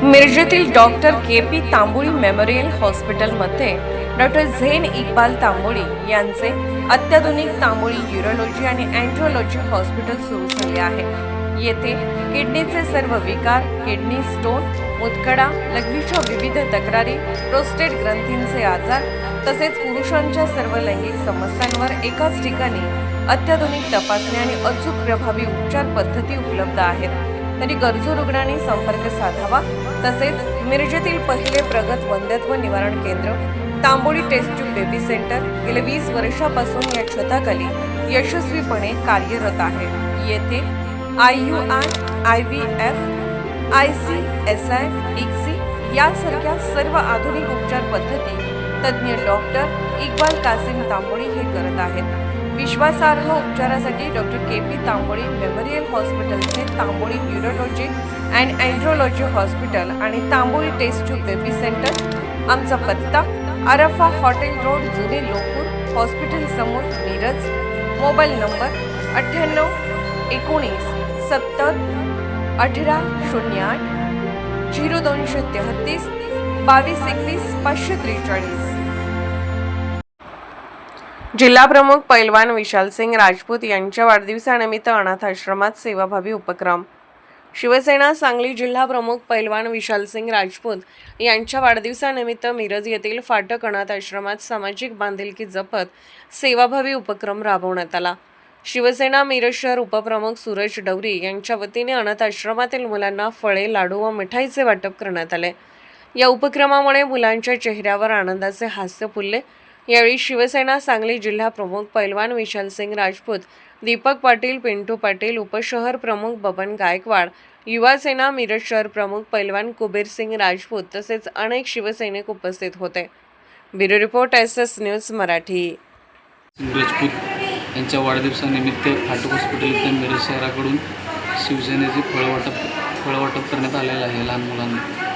मिरजेतील doctor KP. Tamboli memorial हॉस्पिटलमध्ये doctor Zen Iqbal Tamboli यांचे अत्याधुनिक तांबोळी यूरोलॉजी आणि अँड्रोलॉजी हॉस्पिटल सुरू झाले आहे। येथे किडनीचे सर्व विकार, किडनी स्टोन, मुतखडा, लघवीच्या विविध तक्रारी, प्रोस्टेट ग्रंथींचे आजार तसेच पुरुषांच्या सर्व लैंगिक समस्यांवर एकाच ठिकाणी अत्याधुनिक तपासणी आणि अचूक प्रभावी उपचार पद्धती उपलब्ध आहेत। तरी गरजू रुग्णांनी संपर्क साधावा। तसेच मिरजेतील पहिले प्रगत वंध्यत्व निवारण केंद्र Tamboli test tube baby centre गेल्या 20 वर्षापासून या छताखाली यशस्वीपणे कार्यरत आहे। येथे IUI, IVF, ICSI, ICSI यासारख्या सर्व आधुनिक उपचार पद्धती तज्ञ डॉक्टर इक्बाल कासिम तांबोळी हे करत आहेत। विश्वासार्ह उपचारासाठी डॉक्टर के.पी. तांबोळी मेमोरियल हॉस्पिटलचे Tamboli urology and andrology hospital आणि Tamboli test tube baby centre. आमचा पत्ता आरफा हॉटेल रोड, जुने लोकपूर, हॉस्पिटल समोर, मिरज। Mobile number 98 19 70 18 08 0233 22 21 543। जिल्हा प्रमुख पैलवान विशाल सिंग राजपूत यांच्या वाढदिवसानिमित्त अनाथ आश्रमात सेवाभावी उपक्रम। शिवसेना सांगली जिल्हा प्रमुख पैलवान विशाल सिंग राजपूत यांच्या वाढदिवसानिमित्त मिरज येथील फाटक अनाथ आश्रमात सामाजिक बांधिलकी जपत सेवाभावी उपक्रम राबवण्यात आला। शिवसेना मिरज शहर उपप्रमुख सूरज डवरी यांच्या वतीने अनाथ आश्रमातील मुलांना फळे, लाडू व मिठाईचे वाटप करण्यात आले। या उपक्रमामुळे मुलांच्या चेहऱ्यावर आनंदाचे हास्य फुलले। यावेळी शिवसेना सांगली जिल्हा प्रमुख पैलवान विशाल सिंग राजपूत, दीपक पाटील, पिंटू पाटील, उपशहर प्रमुख बबन गायकवाड, युवा सेना मिरज शहर प्रमुख पैलवान कुबेर सिंग राजपूत तसेच अनेक शिवसैनिक उपस्थित होते। Bureau report SS news Marathi. Rajput यांच्या वाढदिवसानिमित्त फाटक हॉस्पिटल येथे मिरज शहराकडून शिवसेनेचे फळवाटप करण्यात आलेलं आहे लहान मुलांना।